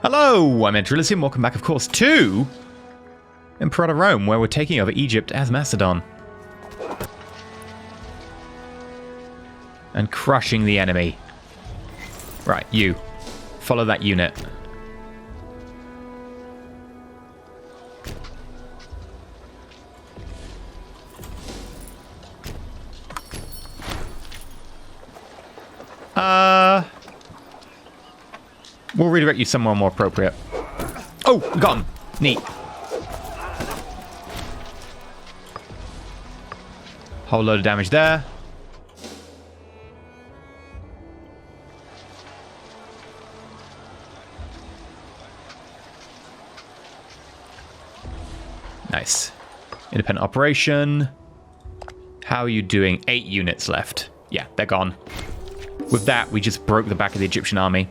Hello, I'm EnterElysium. Welcome back, of course, to Imperator Rome, where we're taking over Egypt as Macedon. And crushing the enemy. Right, you. Follow that unit. We'll redirect you somewhere more appropriate. Oh, got him. Neat. Whole load of damage there. Nice. Independent operation. How are you doing? 8 units left. Yeah, they're gone. With that, we just broke the back of the Egyptian army.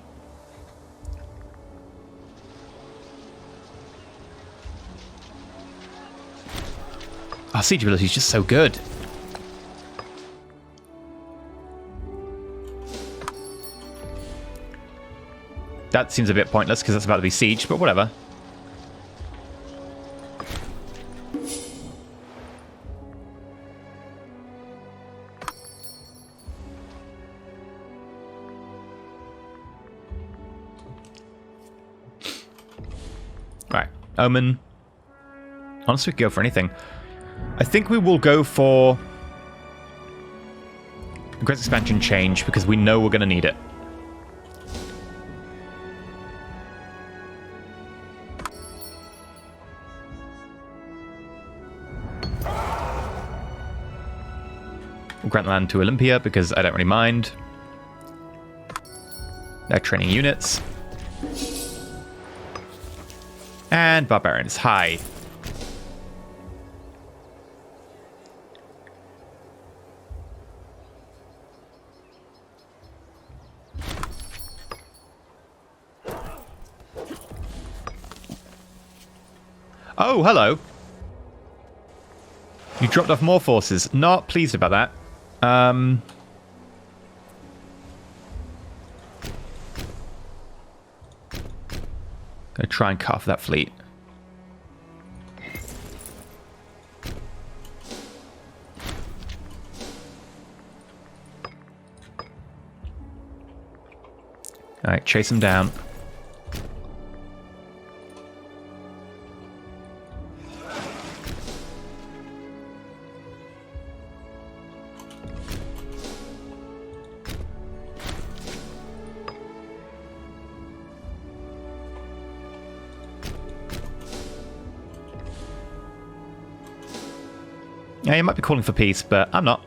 Our siege ability is just so good. That seems a bit pointless because that's about to be sieged, but whatever. Right, Omen. Honestly, we could go for anything. I think we will go for Great Expansion Change because we know we're going to need it. We'll grant land to Olympia because I don't really mind. They're training units. And Barbarians. Hi. Oh, hello. You dropped off more forces. Not pleased about that. Gonna try and cut off that fleet. Alright, chase them down. Yeah, you might be calling for peace, but I'm not.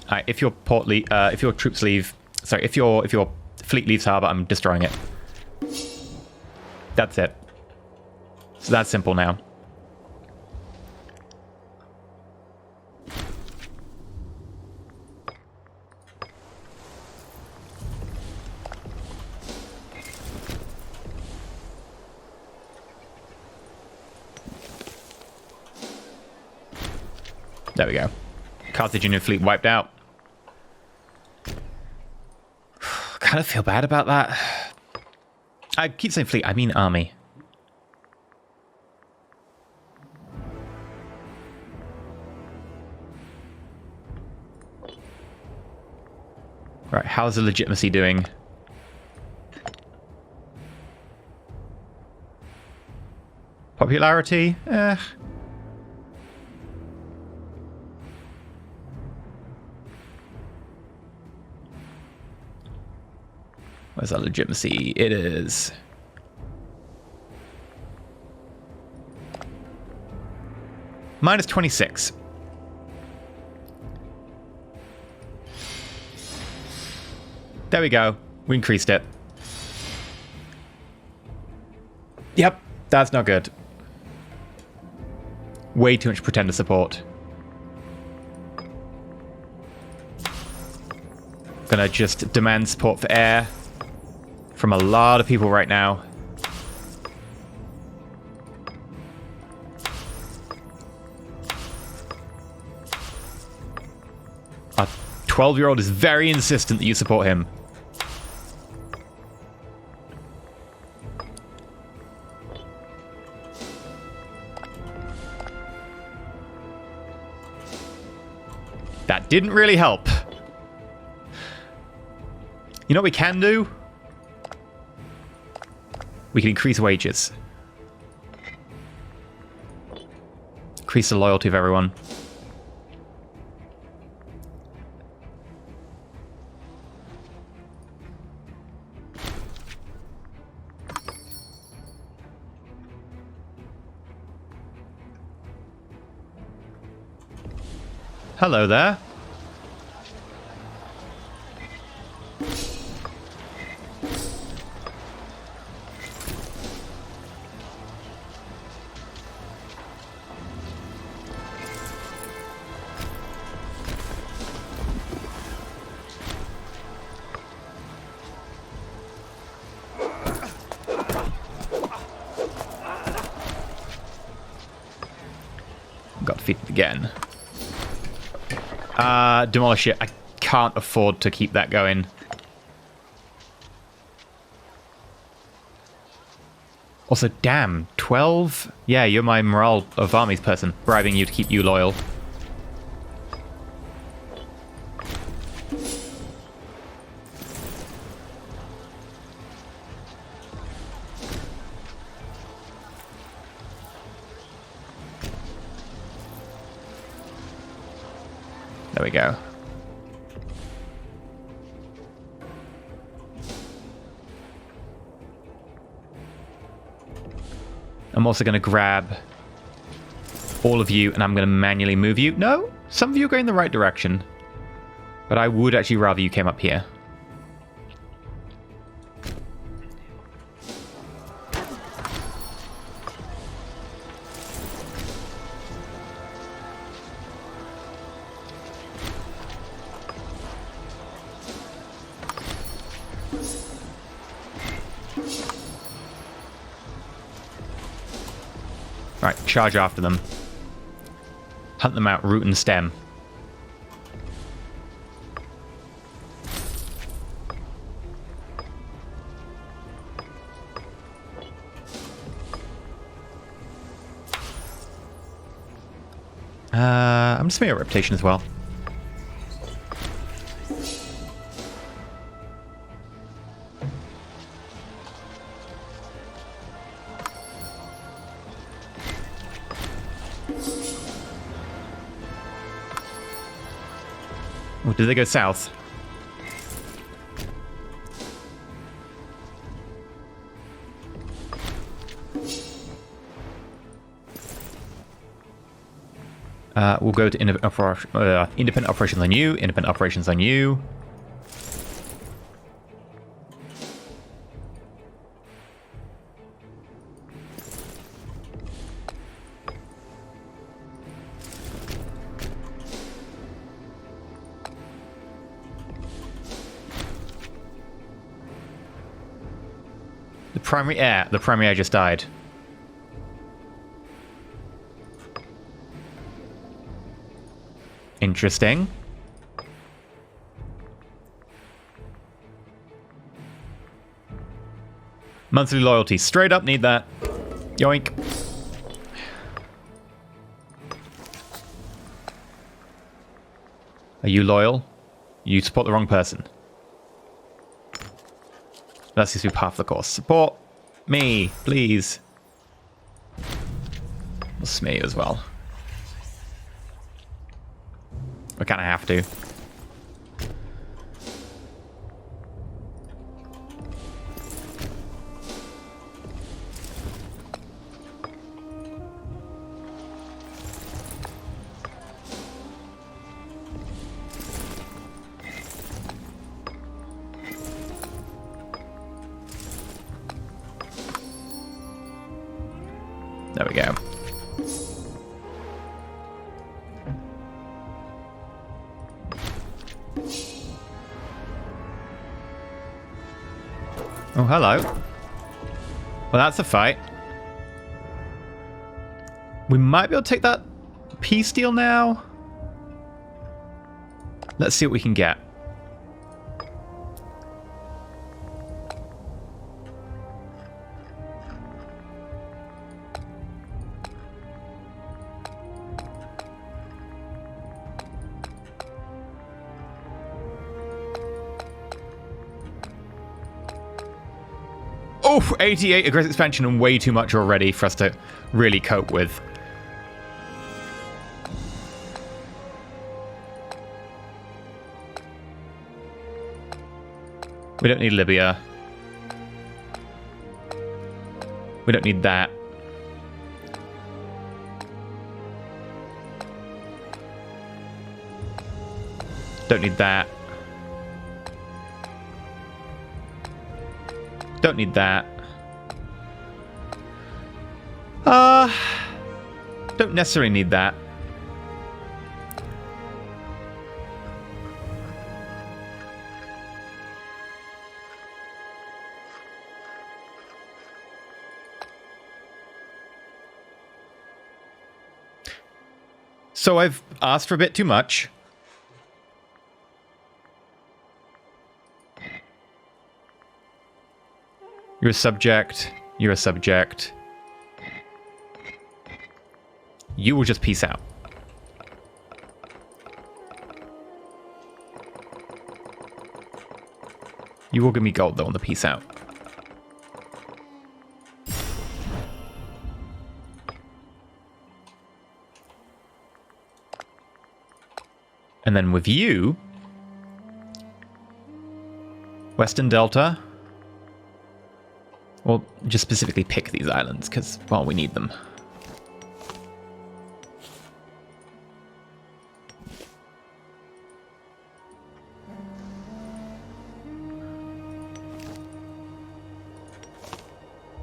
Alright, if your if your troops leave, sorry, if your fleet leaves harbor, I'm destroying it. That's it. So that's simple now. There we go. Carthaginian fleet wiped out. Kind of feel bad about that. I keep saying fleet, I mean army. Right, how's the legitimacy doing? Popularity? Where's our legitimacy? It is minus 26. There we go. We increased it. Yep, that's not good. Way too much pretender support. Gonna just demand support for air from a lot of people right now. 12-year-old is very insistent that you support him. That didn't really help. You know what we can do? We can increase wages. Increase the loyalty of everyone. Hello there. Got defeated again. Demolish it. I can't afford to keep that going. Also, damn, 12? Yeah, you're my morale of armies person, bribing you to keep you loyal. There we go. I'm also going to grab all of you and I'm going to manually move you. No, some of you are going the right direction. But I would actually rather you came up here. Right, charge after them. Hunt them out, root and stem. I'm just making a reputation as well. Or did they go south? We'll go to independent operations on you, independent operations on you. The primary air just died. Interesting. Monthly loyalty. Straight up need that. Yoink. Are you loyal? You support the wrong person. That seems to be half the course. Support me, please. That's me as well. I kind of have to. There we go. Oh, hello. Well, that's a fight. We might be able to take that peace deal now. Let's see what we can get. Oh, 88 aggressive expansion and way too much already for us to really cope with. We don't need Libya. We don't need that. Don't need that. Don't need that. Don't necessarily need that. So I've asked for a bit too much. You're a subject. You're a subject. You will just peace out. You will give me gold, though, on the peace out. And then with you... Western Delta... Well, just specifically pick these islands, because, well, we need them.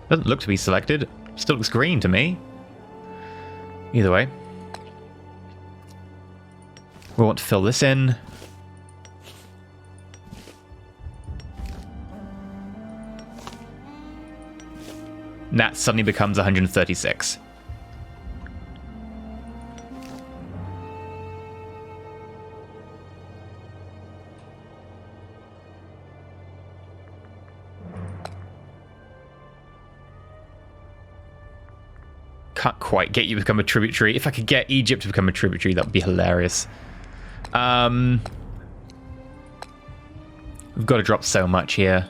Doesn't look to be selected. Still looks green to me. Either way. We want to fill this in. And that suddenly becomes 136. Can't quite get you to become a tributary. If I could get Egypt to become a tributary, that would be hilarious. We've got to drop so much here.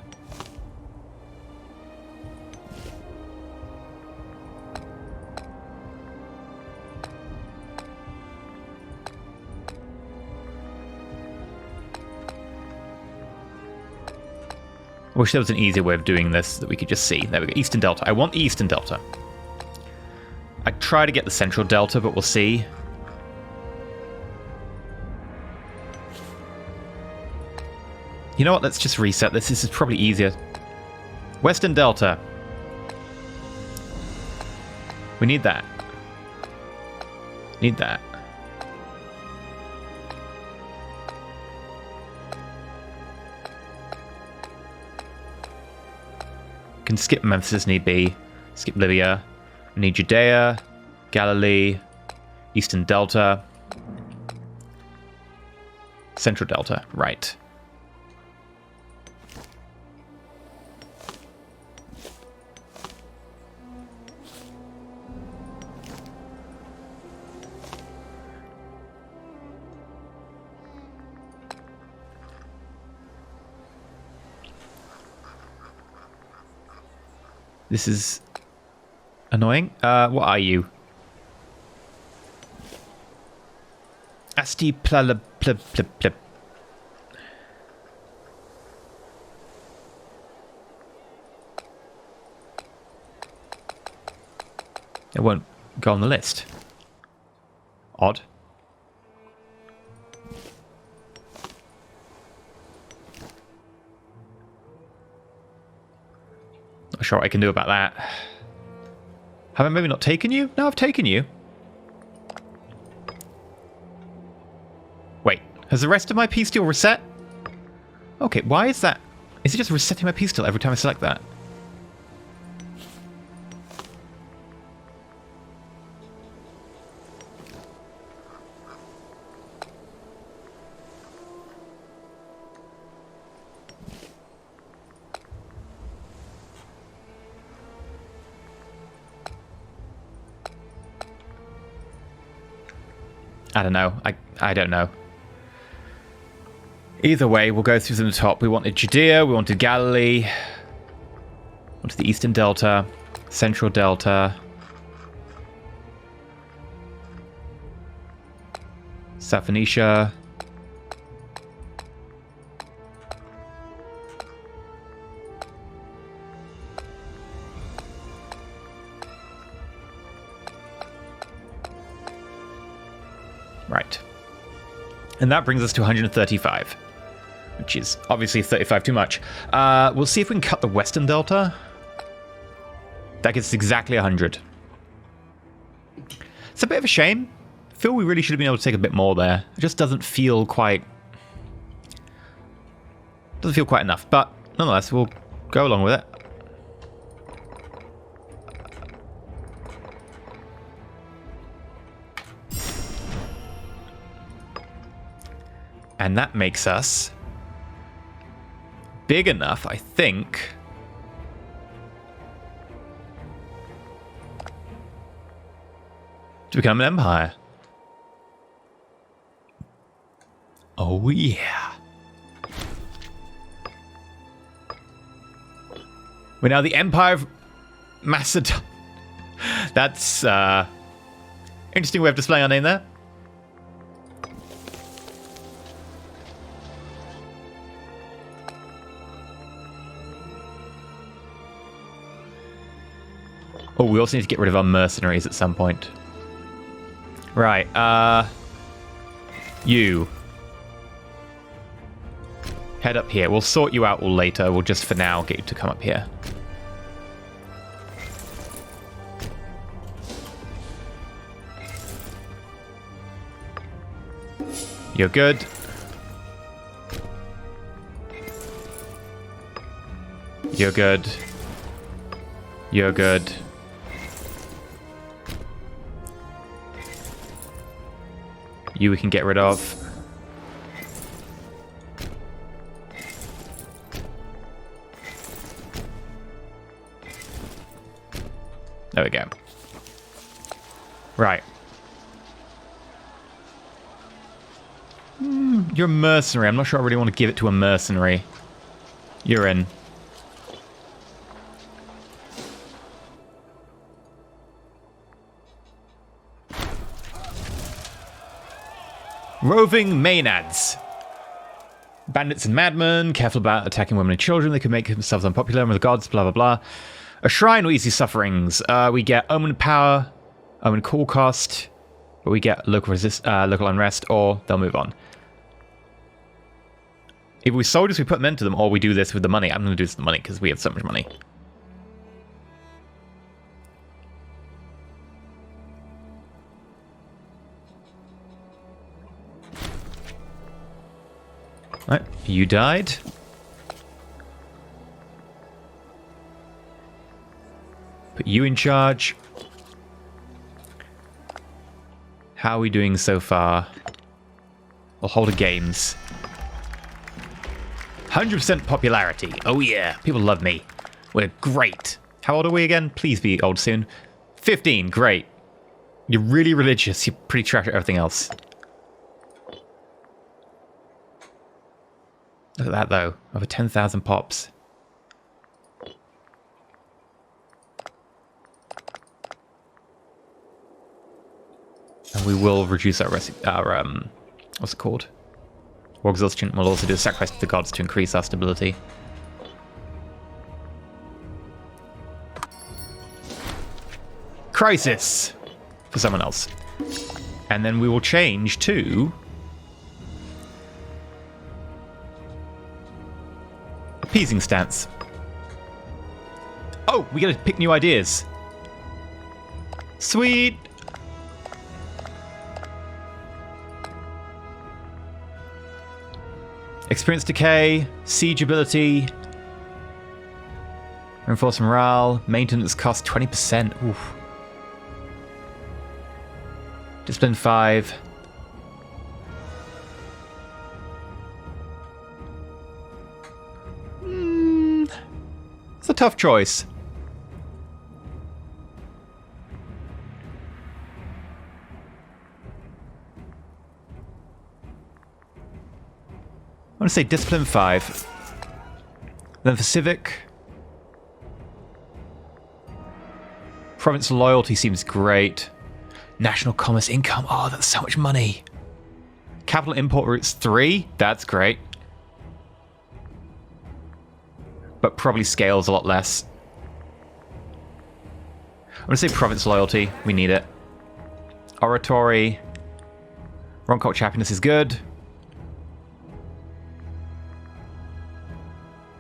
I wish there was an easier way of doing this that we could just see. There we go. Eastern Delta. I want the Eastern Delta. I'd try to get the Central Delta, but we'll see. You know what? Let's just reset this. This is probably easier. Western Delta. We need that. Need that. Can skip Memphis need be. Skip Libya. We need Judea, Galilee, Eastern Delta, Central Delta. Right. This is annoying. What are you? Asti plala plip plip plip. It won't go on the list. Odd. Not sure what I can do about that. Have I maybe not taken you? No, I've taken you. Wait, has the rest of my peace deal reset? Okay, why is that? Is it just resetting my peace deal every time I select that? I don't know. I don't know. Either way, we'll go through from the top. We wanted Judea, we wanted Galilee, wanted the Eastern Delta, Central Delta, South Phoenicia, right. And that brings us to 135. Which is obviously 35 too much. We'll see if we can cut the Western Delta. That gets exactly 100. It's a bit of a shame. I feel we really should have been able to take a bit more there. It just doesn't feel quite... Doesn't feel quite enough. But nonetheless, we'll go along with it. And that makes us... big enough, I think, to become an empire. Oh yeah. We're now the Empire of Macedon. That's interesting way of displaying our name there. Oh, we also need to get rid of our mercenaries at some point. Right, you. Head up here. We'll sort you out all later. We'll just, for now, get you to come up here. You're good. You're good. You're good. You we can get rid of. There we go. Right. You're a mercenary. I'm not sure I really want to give it to a mercenary. You're in. Roving Maenads. Bandits and madmen, careful about attacking women and children. They can make themselves unpopular with the gods, blah, blah, blah. A shrine will ease these sufferings. We get omen power, omen call cost, but we get local unrest, or they'll move on. If we soldiers, we put men to them, or we do this with the money. I'm going to do this with the money because we have so much money. Right, you died. Put you in charge. How are we doing so far? We'll hold a games. 100% popularity. Oh yeah, people love me. We're great. How old are we again? Please be old soon. 15, great. You're really religious. You're pretty trash at everything else. Look at that, though. Over 10,000 pops. And we will reduce our what's it called? War exhaustion. We'll also do a sacrifice to the gods to increase our stability. Crisis! For someone else. And then we will change to... appeasing stance. Oh, we gotta pick new ideas. Sweet! Experience decay, siege ability, reinforce morale, maintenance cost 20%. Oof. Discipline 5. It's a tough choice. to say discipline 5. Then for civic, province loyalty seems great. National commerce income. Oh, that's so much money. Capital import routes 3. That's great. But probably scales a lot less. I'm going to say province loyalty. We need it. Oratory. Ron culture happiness is good.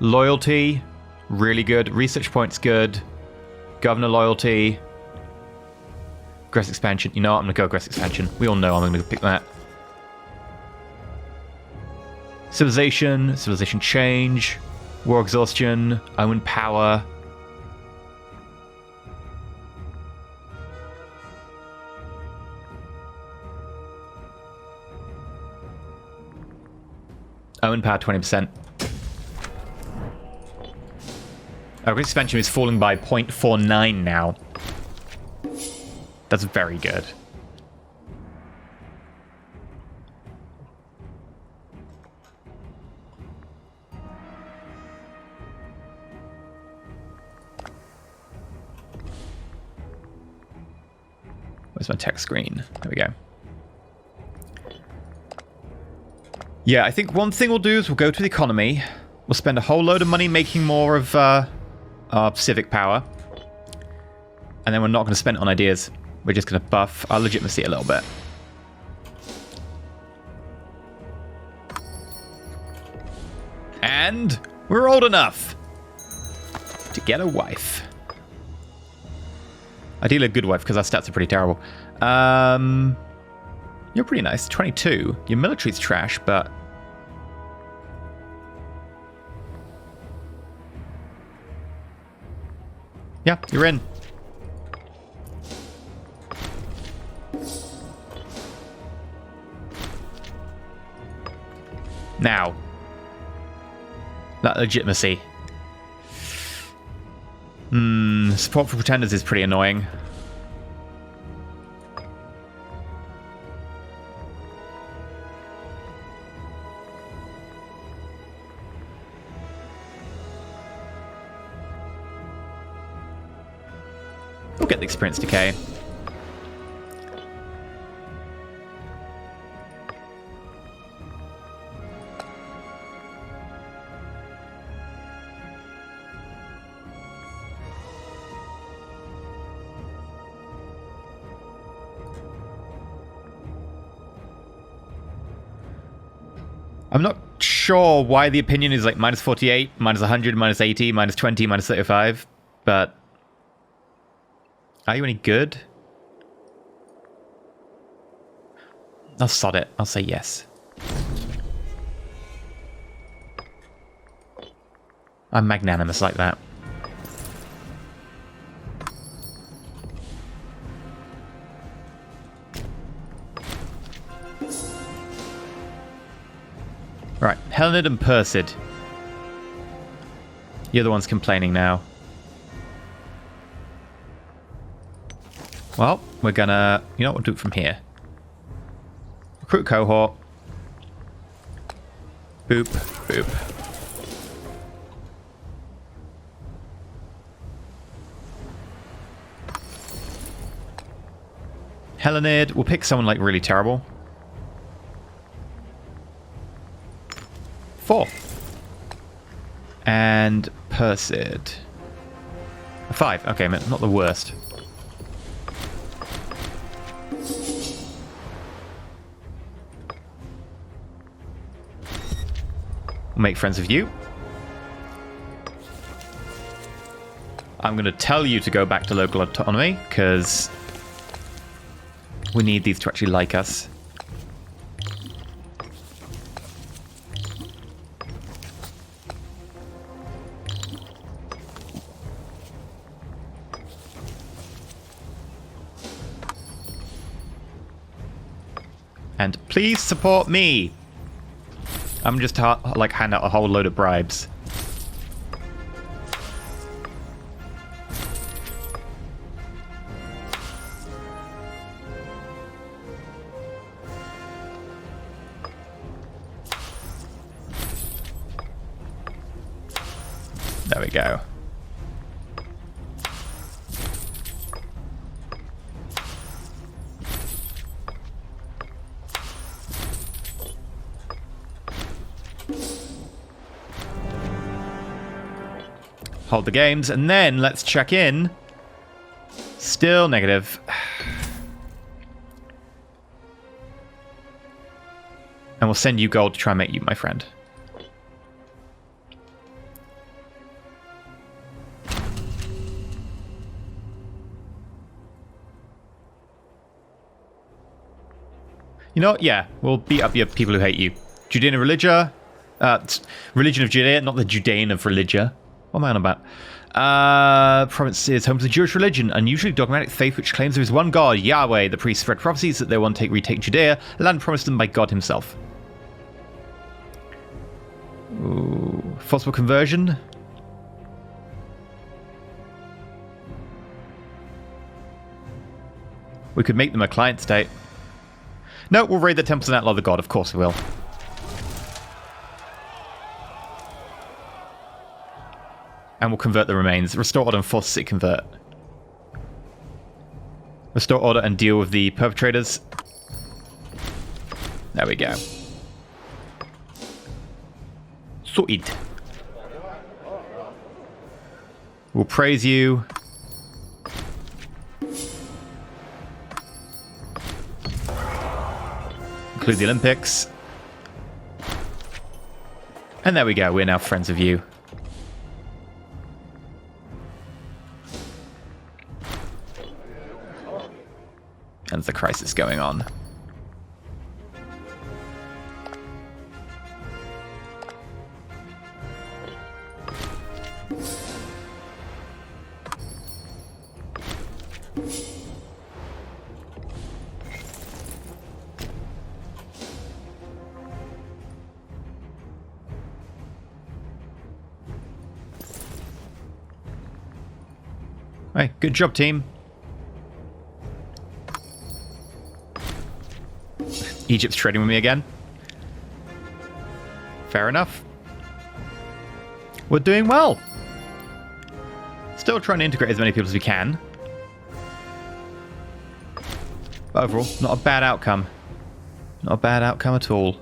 Loyalty. Really good. Research points good. Governor loyalty. Aggressive expansion. You know what? I'm going to go aggressive expansion. We all know I'm going to pick that. Civilization. Civilization change. War exhaustion. Own power. Own power 20%. Our expansion is falling by 0.49 now. That's very good. Where's my text screen? There we go. Yeah, I think one thing we'll do is we'll go to the economy. We'll spend a whole load of money making more of our civic power. And then we're not going to spend it on ideas. We're just going to buff our legitimacy a little bit. And we're old enough to get a wife. Ideally a good wife, because our stats are pretty terrible. You're pretty nice. 22. Your military's trash, but... yeah, you're in. Now. That legitimacy. Support for pretenders is pretty annoying. We'll get the experience decay. I'm not sure why the opinion is like minus 48, minus 100, minus 80, minus 20, minus 35, but are you any good? I'll sod it. I'll say yes. I'm magnanimous like that. Right, Helenid and Persid. You're the ones complaining now. Well, we're gonna... you know what, we'll do it from here. Recruit cohort. Boop, boop. Helenid, we'll pick someone like really terrible. 4. And Persid. 5. Okay, not the worst. We'll make friends with you. I'm going to tell you to go back to local autonomy, because we need these to actually like us. And please support me. I'm just like hand out a whole load of bribes. go. Hold the games, and then let's check in. Still negative. And we'll send you gold to try and make you my friend. You know what? Yeah, we'll beat up your people who hate you. Judean of Religia. Religion of Judea, not the Judean of Religia. What am I on about? Province is home to the Jewish religion, unusually dogmatic faith which claims there is one God, Yahweh. The priests spread prophecies that they want to retake Judea, a land promised them by God himself. Ooh, forcible conversion. We could make them a client state. No, we'll raid the temples and outlaw the god. Of course we will. And we'll convert the remains. Restore order and force it convert. Restore order and deal with the perpetrators. There we go. Sorted. We'll praise you. Include the Olympics. And there we go. We're now friends of you. And the crisis going on. Hey, good job, team. Egypt's trading with me again. Fair enough. We're doing well. Still trying to integrate as many people as we can. But overall, not a bad outcome. Not a bad outcome at all.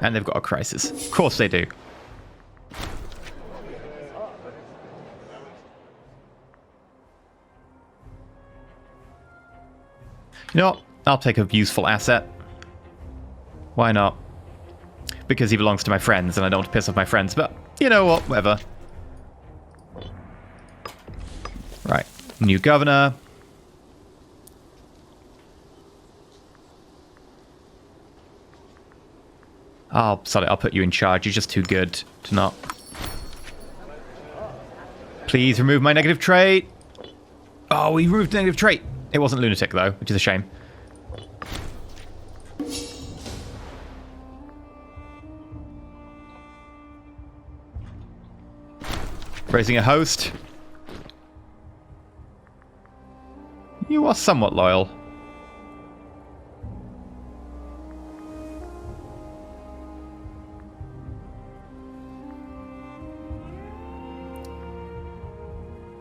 And they've got a crisis. Of course they do. You know what? I'll take a useful asset. Why not? Because he belongs to my friends, and I don't want to piss off my friends, but you know what? Whatever. Right. New governor. Sorry, I'll put you in charge. You're just too good to not. Please remove my negative trait. Oh, we removed the negative trait. It wasn't lunatic, though, which is a shame. Raising a host. You are somewhat loyal.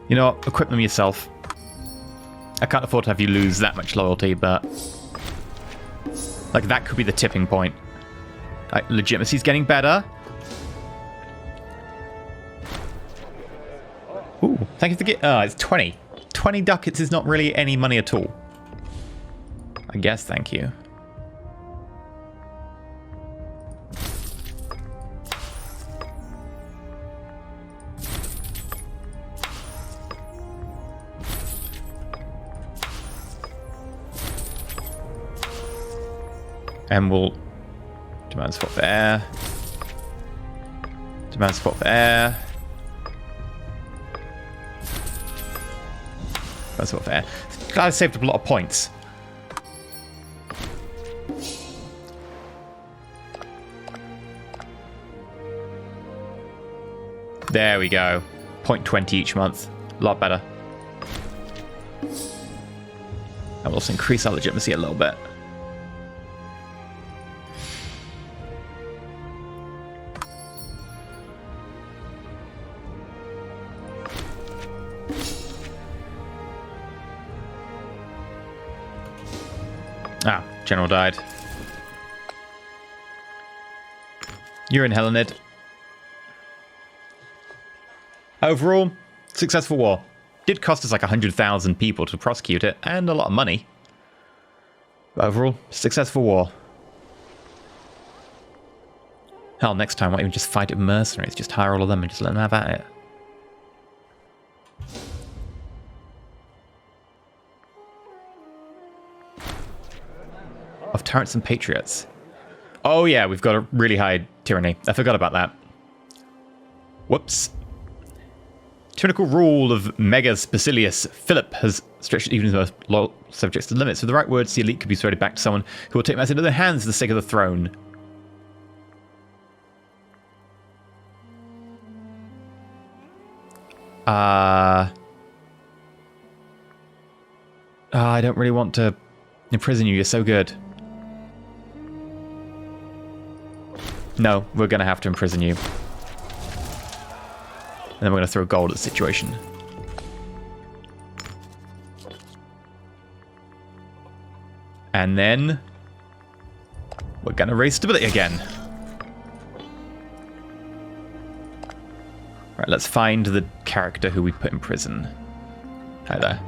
You know what? Equip them yourself. I can't afford to have you lose that much loyalty, but like that could be the tipping point. Like, legitimacy's getting better. Ooh, thank you for the gift. It's 20. 20 ducats is not really any money at all. I guess, thank you. And we'll demand support for air. Demand support for air. Demand support for air. Glad I saved up a lot of points. There we go. 0.20 each month. A lot better. And we'll also increase our legitimacy a little bit. Ah, General died. You're in Hellenid. Overall, successful war. Did cost us like 100,000 people to prosecute it, and a lot of money. But overall, successful war. Hell, next time, why don't you just fight it with mercenaries? Just hire all of them and just let them have at it. Of tyrants and patriots. Oh yeah, we've got a really high tyranny. I forgot about that. Whoops. Tyrannical rule of Megas Basilius Philip has stretched even his most loyal subjects to limits. With the right words, the elite could be persuaded back to someone who will take matters into their hands for the sake of the throne. I don't really want to imprison you. You're so good. No, we're going to have to imprison you. And then we're going to throw gold at the situation. And then we're going to raise stability again. Right, let's find the character who we put in prison. Hi there.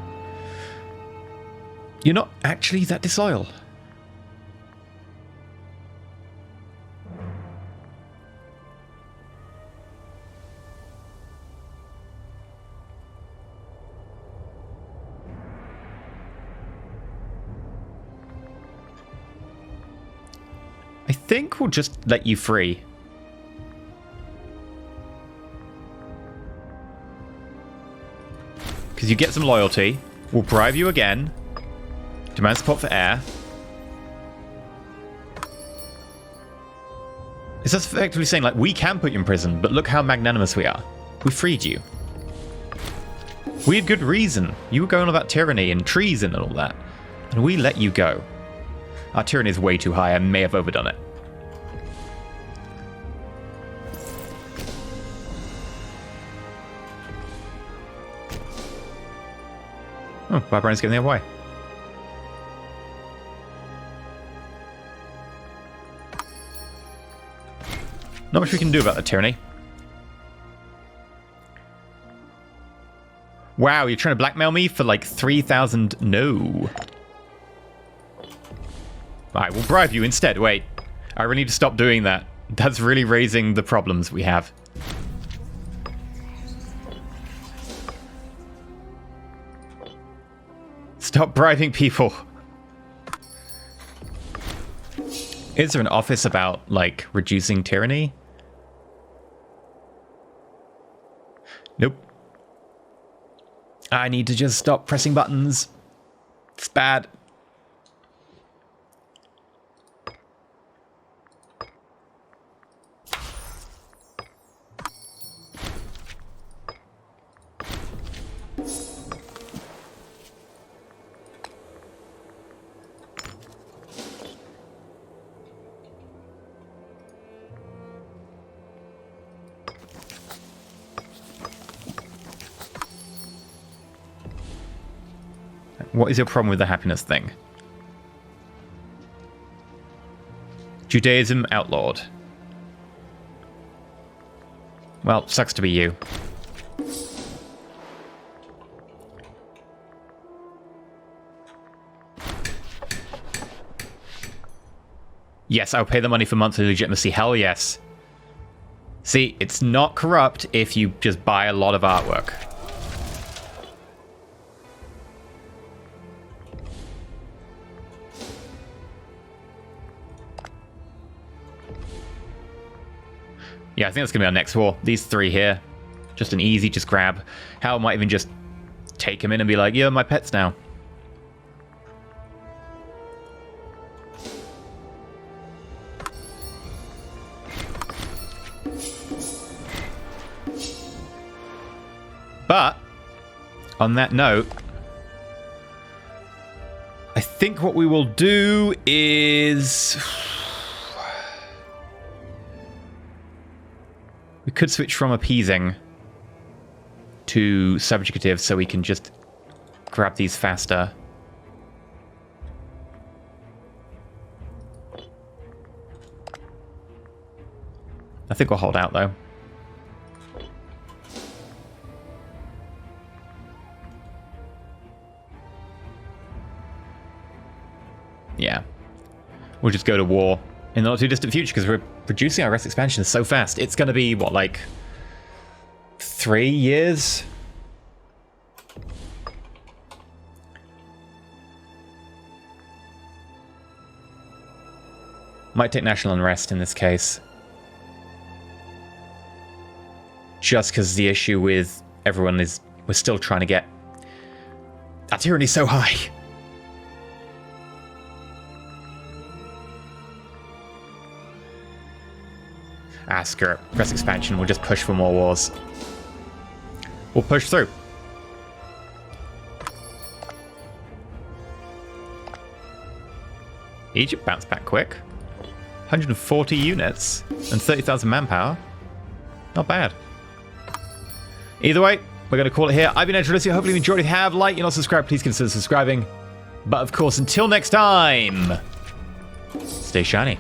You're not actually that disloyal. I think we'll just let you free. Because you get some loyalty. We'll bribe you again. Demand support for air. It's just effectively saying, like, we can put you in prison, but look how magnanimous we are. We freed you. We had good reason. You were going on about tyranny and treason and all that. And we let you go. Our tyranny is way too high. I may have overdone it. Oh, Barbarian's getting the other way. Not much we can do about the tyranny. Wow, you're trying to blackmail me for like 3,000? No. Alright, we'll bribe you instead. Wait, I really need to stop doing that. That's really raising the problems we have. Stop bribing people. Is there an office about, like, reducing tyranny? Nope. I need to just stop pressing buttons. It's bad. What is your problem with the happiness thing? Judaism outlawed. Well, sucks to be you. Yes, I'll pay the money for monthly legitimacy. Hell yes. See, it's not corrupt if you just buy a lot of artwork. Yeah, I think that's going to be our next war. These three here. Just an easy, just grab. Hal might even just take him in and be like, you're my pets now. But, on that note, I I think what we will do is... we could switch from appeasing to subjugative so we can just grab these faster. I think we'll hold out, though. Yeah. We'll just go to war in the not too distant future because we're producing our rest expansion so fast. It's going to be, what, like 3 years? Might take national unrest in this case. Just because the issue with everyone is we're still trying to get our tyranny so high. Ah, screw it. Press expansion. We'll just push for more wars. We'll push through. Egypt bounced back quick. 140 units and 30,000 manpower. Not bad. Either way, we're going to call it here. I've been EnterElysium. Hopefully you enjoyed it. If you have, like, you're not subscribed, please consider subscribing. But of course, until next time, stay shiny.